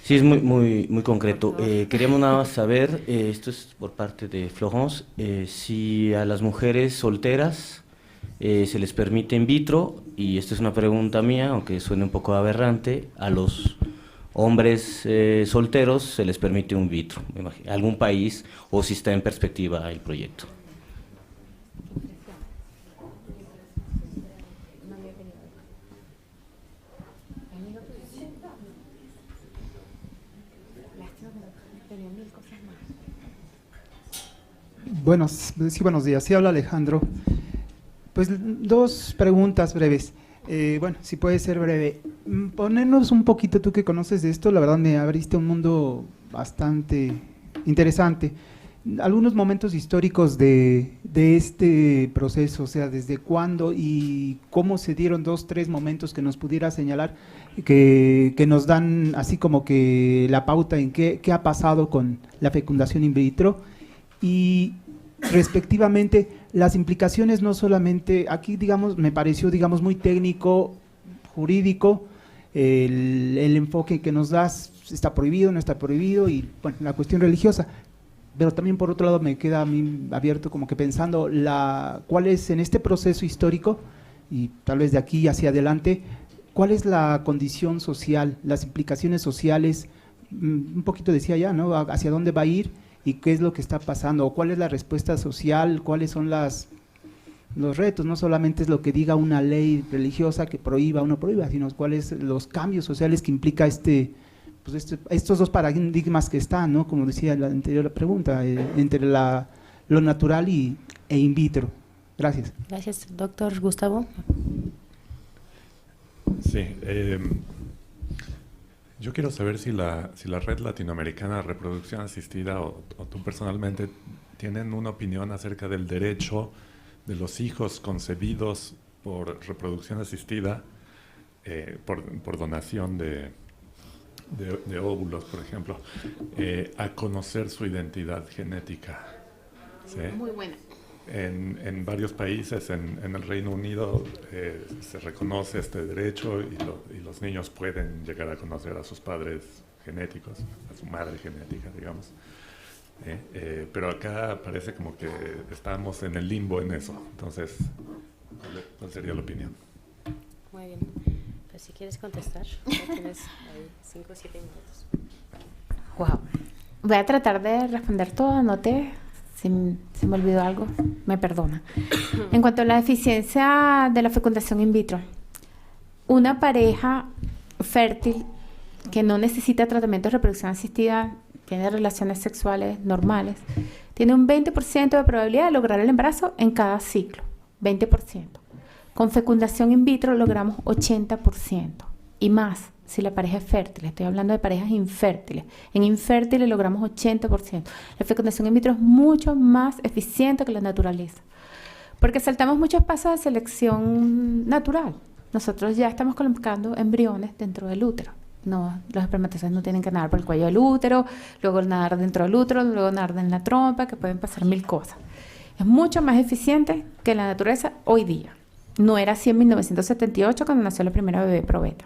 Sí, es muy concreto. Queríamos nada más saber, esto es por parte de Florence, si a las mujeres solteras se les permite in vitro, y esta es una pregunta mía, aunque suene un poco aberrante, a los hombres solteros se les permite in vitro, me imagino, algún país, o si está en perspectiva el proyecto. Buenos días. Sí, habla Alejandro. Pues 2 preguntas breves. Bueno, si puede ser breve. Ponernos un poquito, tú que conoces de esto, la verdad me abriste un mundo bastante interesante. Algunos momentos históricos de este proceso, o sea, desde cuándo y cómo se dieron 2, 3 momentos que nos pudiera señalar, que nos dan así como que la pauta en qué ha pasado con la fecundación in vitro y respectivamente las implicaciones no solamente, aquí digamos, me pareció digamos muy técnico, jurídico, el enfoque que nos das, está prohibido, no está prohibido y bueno, la cuestión religiosa. Pero también por otro lado me queda a mí abierto como que pensando cuál es en este proceso histórico y tal vez de aquí hacia adelante, cuál es la condición social, las implicaciones sociales, un poquito decía ya, ¿no? Hacia dónde va a ir y qué es lo que está pasando, o cuál es la respuesta social, cuáles son los retos, no solamente es lo que diga una ley religiosa que prohíba o no prohíba, sino cuáles los cambios sociales que implica estos dos paradigmas que están, ¿no? Como decía en la anterior pregunta, entre lo natural e in vitro. Gracias. Gracias, doctor Gustavo. Sí, yo quiero saber si la Red Latinoamericana de Reproducción Asistida o tú personalmente tienen una opinión acerca del derecho de los hijos concebidos por reproducción asistida, por donación de óvulos, por ejemplo, a conocer su identidad genética. ¿Sí? Muy buena. En varios países, en el Reino Unido, se reconoce este derecho y los niños pueden llegar a conocer a sus padres genéticos, a su madre genética, digamos. Pero acá parece como que estamos en el limbo en eso. Entonces, ¿cuál sería la opinión? Muy bien. Pues si quieres contestar, ya tienes ahí 5 o 7 minutos. Wow. Voy a tratar de responder todo, anoté. Si me olvidó algo, me perdona. En cuanto a la eficiencia de la fecundación in vitro, una pareja fértil que no necesita tratamiento de reproducción asistida, tiene relaciones sexuales normales, tiene un 20% de probabilidad de lograr el embarazo en cada ciclo. 20%. Con fecundación in vitro logramos 80% y más si la pareja es fértil. Estoy hablando de parejas infértiles. En infértiles logramos 80%. La fecundación in vitro es mucho más eficiente que la naturaleza, porque saltamos muchos pasos de selección natural. Nosotros ya estamos colocando embriones dentro del útero. No, los espermatozoides no tienen que nadar por el cuello del útero, luego nadar dentro del útero, luego nadar en la trompa, que pueden pasar 1000 cosas. Es mucho más eficiente que la naturaleza hoy día. No era así en 1978 cuando nació la primera bebé probeta.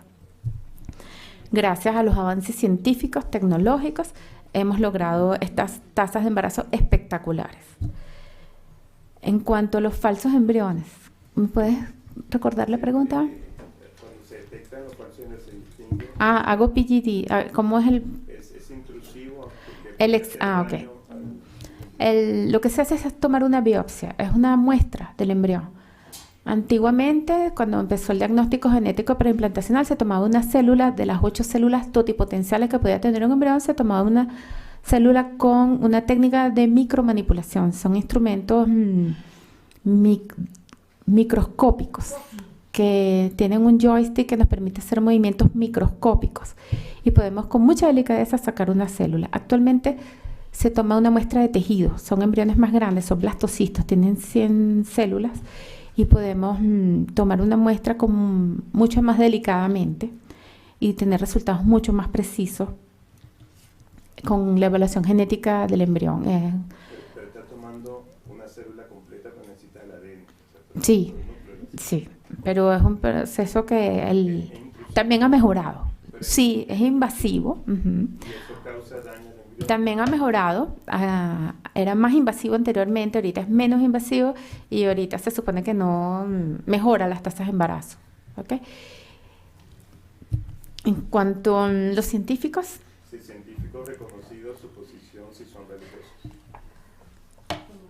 Gracias a los avances científicos, tecnológicos, hemos logrado estas tasas de embarazo espectaculares. En cuanto a los falsos embriones, ¿me puedes recordar la pregunta? Cuando se detectan los falsos embriones, se distingue. Hago PGD. ¿Cómo es el...? Es intrusivo. Ok. Lo que se hace es tomar una biopsia, es una muestra del embrión. Antiguamente, cuando empezó el diagnóstico genético preimplantacional, se tomaba una célula de las 8 células totipotenciales que podía tener un embrión, se tomaba una célula con una técnica de micromanipulación. Son instrumentos microscópicos que tienen un joystick que nos permite hacer movimientos microscópicos y podemos con mucha delicadeza sacar una célula. Actualmente se toma una muestra de tejido, son embriones más grandes, son blastocistos, tienen 100 células y podemos tomar una muestra mucho más delicadamente y tener resultados mucho más precisos con la evaluación genética del embrión. Pero está tomando una célula completa que necesita el ADN. Sí, sí, pero es un proceso que también ha mejorado. Sí, es invasivo. Y eso causa daño al embrión. También ha mejorado, era más invasivo anteriormente, ahorita es menos invasivo y ahorita se supone que no mejora las tasas de embarazo. ¿Okay? En cuanto a los científicos... Sí, científicos reconocidos, su posición, si son religiosos.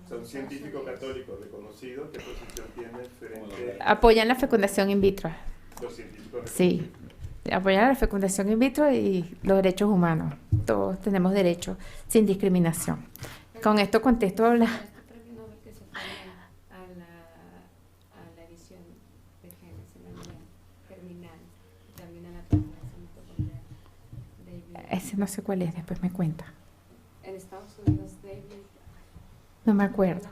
Son científicos católicos reconocidos, ¿qué posición tienen frente a Apoyan la fecundación in vitro. los científicos reconocidos? Sí, apoyan la fecundación in vitro y los derechos humanos. Todos tenemos derechos sin discriminación. Con esto contesto la... a la edición de genes en la terminal, también a la ese no sé cuál es, después me cuenta. En Estados Unidos, No me acuerdo.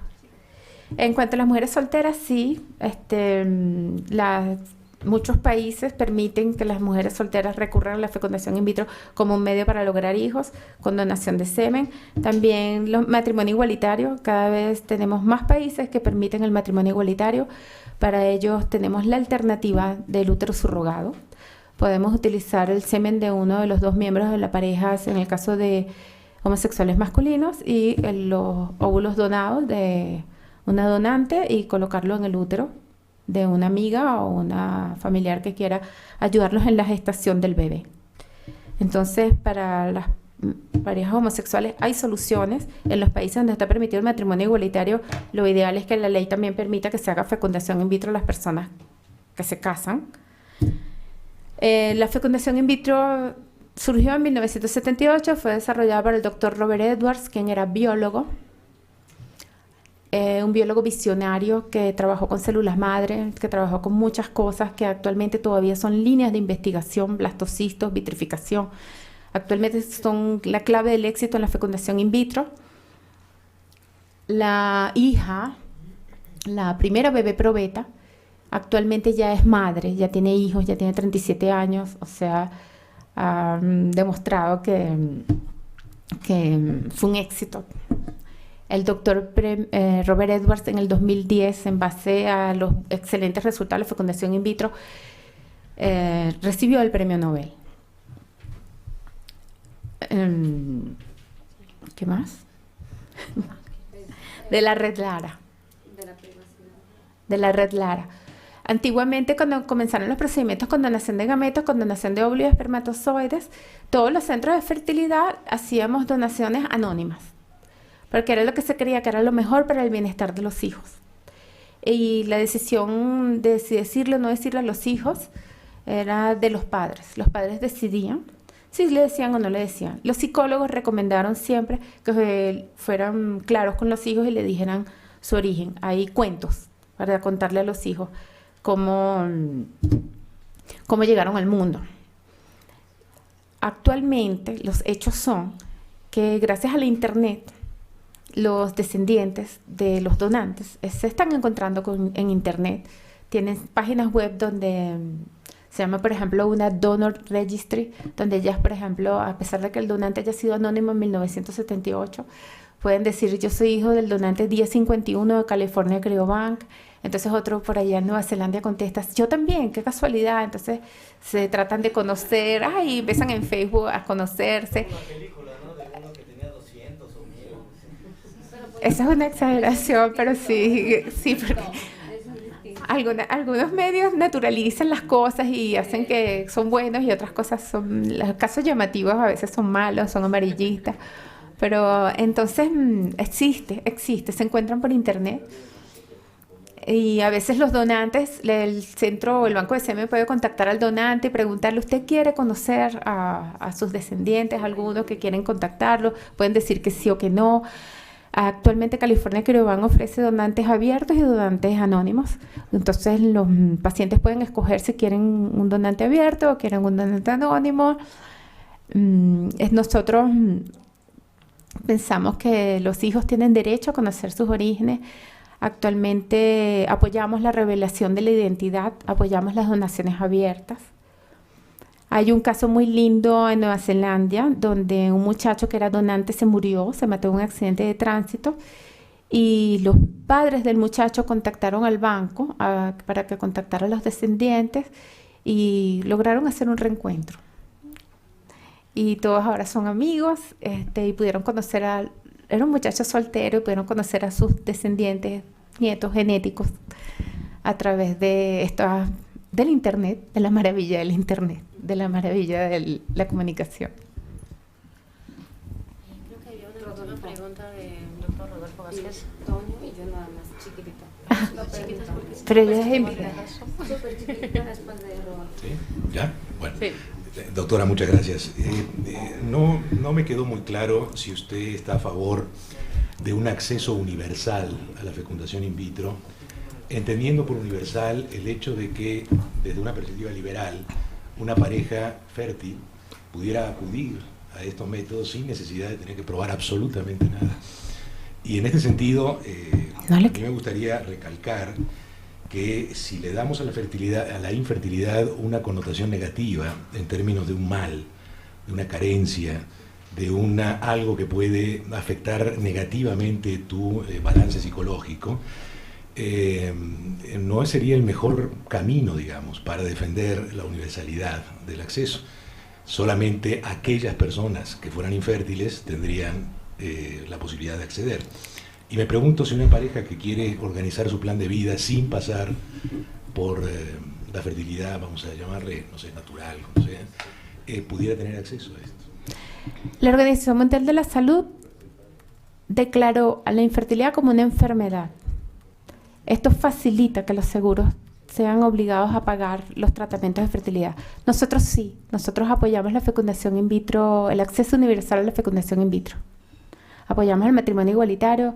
En cuanto a las mujeres solteras, sí, muchos países permiten que las mujeres solteras recurran a la fecundación in vitro como un medio para lograr hijos, con donación de semen. También los matrimonio igualitario, cada vez tenemos más países que permiten el matrimonio igualitario. Para ellos tenemos la alternativa del útero subrogado. Podemos utilizar el semen de uno de los dos miembros de la pareja en el caso de homosexuales masculinos y los óvulos donados de una donante y colocarlo en el útero de una amiga o una familiar que quiera ayudarlos en la gestación del bebé. Entonces, para las parejas homosexuales hay soluciones. En los países donde está permitido el matrimonio igualitario, lo ideal es que la ley también permita que se haga fecundación in vitro a las personas que se casan. La fecundación in vitro surgió en 1978, fue desarrollada por el doctor Robert Edwards, quien era biólogo, un biólogo visionario que trabajó con células madre, que trabajó con muchas cosas que actualmente todavía son líneas de investigación, blastocistos, vitrificación. Actualmente son la clave del éxito en la fecundación in vitro. La hija, la primera bebé probeta, actualmente ya es madre, ya tiene hijos, ya tiene 37 años, o sea, ha demostrado que fue un éxito. El doctor Robert Edwards en el 2010, en base a los excelentes resultados de la fecundación in vitro, recibió el premio Nobel. ¿Qué más? De la red Lara. De la red Lara. Antiguamente, cuando comenzaron los procedimientos con donación de gametos, con donación de óvulos y espermatozoides, todos los centros de fertilidad hacíamos donaciones anónimas, porque era lo que se creía que era lo mejor para el bienestar de los hijos. Y la decisión de si decirle o no decirle a los hijos era de los padres. Los padres decidían si le decían o no le decían. Los psicólogos recomendaron siempre que fueran claros con los hijos y le dijeran su origen. Hay cuentos para contarle a los hijos cómo llegaron al mundo. Actualmente los hechos son que gracias a la internet, los descendientes de los donantes se están encontrando en internet. Tienen páginas web donde se llama, por ejemplo, una donor registry, donde ellas, por ejemplo, a pesar de que el donante haya sido anónimo en 1978, pueden decir: yo soy hijo del donante 1051 de California Cryobank. Entonces otro por allá en Nueva Zelanda contesta: yo también, qué casualidad. Entonces se tratan de conocer, y empiezan en Facebook a conocerse. Una película, ¿no? De uno que tenía 200 o 1000. Esa es una exageración, pero sí, porque algunos medios naturalizan las cosas y hacen que son buenos, y otras cosas son, los casos llamativos a veces son malos, son amarillistas. Pero entonces existe, se encuentran por internet. Y a veces los donantes, el centro o el banco de semen puede contactar al donante y preguntarle: ¿usted quiere conocer a sus descendientes? Algunos que quieren contactarlo, pueden decir que sí o que no. Actualmente California Cryobank ofrece donantes abiertos y donantes anónimos. Entonces los pacientes pueden escoger si quieren un donante abierto o quieren un donante anónimo. Nosotros pensamos que los hijos tienen derecho a conocer sus orígenes. Actualmente apoyamos la revelación de la identidad, apoyamos las donaciones abiertas. Hay un caso muy lindo en Nueva Zelanda, donde un muchacho que era donante se murió, se mató en un accidente de tránsito, y los padres del muchacho contactaron al banco para que contactara a los descendientes y lograron hacer un reencuentro. Y todos ahora son amigos, y pudieron conocer era un muchacho soltero, y pudieron conocer a sus descendientes, nietos genéticos, a través de del internet, de la maravilla del internet, de la maravilla de la comunicación. Creo que había una pregunta del doctor Rodolfo Vázquez. Toño y yo nada más, chiquitita. Pero ella es Súper chiquitita después de Rodolfo. ¿Sí? ¿Ya? Bueno. Sí. Doctora, muchas gracias. No me quedó muy claro si usted está a favor de un acceso universal a la fecundación in vitro, entendiendo por universal el hecho de que, desde una perspectiva liberal, una pareja fértil pudiera acudir a estos métodos sin necesidad de tener que probar absolutamente nada. Y en este sentido, a mí me gustaría recalcar que si le damos a la infertilidad una connotación negativa en términos de un mal, de una carencia, de algo que puede afectar negativamente tu balance psicológico, no sería el mejor camino, digamos, para defender la universalidad del acceso. Solamente aquellas personas que fueran infértiles tendrían la posibilidad de acceder. Y me pregunto si una pareja que quiere organizar su plan de vida sin pasar por la fertilidad, vamos a llamarle, no sé, natural, como sea, pudiera tener acceso a esto. La Organización Mundial de la Salud declaró a la infertilidad como una enfermedad. Esto facilita que los seguros sean obligados a pagar los tratamientos de fertilidad. Nosotros sí, nosotros apoyamos la fecundación in vitro, el acceso universal a la fecundación in vitro. Apoyamos el matrimonio igualitario,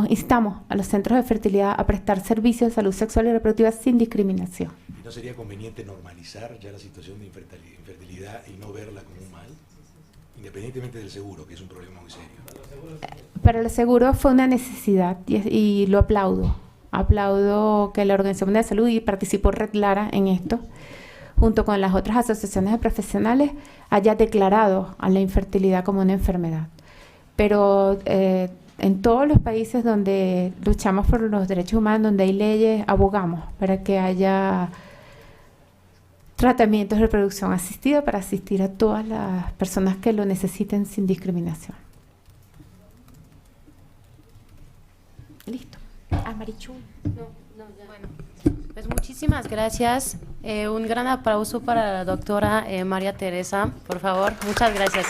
instamos a los centros de fertilidad a prestar servicios de salud sexual y reproductiva sin discriminación. ¿Y no sería conveniente normalizar ya la situación de infertilidad y no verla como un mal? Independientemente del seguro, que es un problema muy serio. Para los seguros fue una necesidad y lo aplaudo. Aplaudo que la Organización Mundial de la Salud, y participó Red Lara en esto, junto con las otras asociaciones de profesionales, haya declarado a la infertilidad como una enfermedad. Pero en todos los países donde luchamos por los derechos humanos, donde hay leyes, abogamos para que haya tratamientos de reproducción asistida para asistir a todas las personas que lo necesiten sin discriminación. Listo. Marichu. Bueno, pues muchísimas gracias. Un gran aplauso para la doctora María Teresa, por favor. Muchas gracias.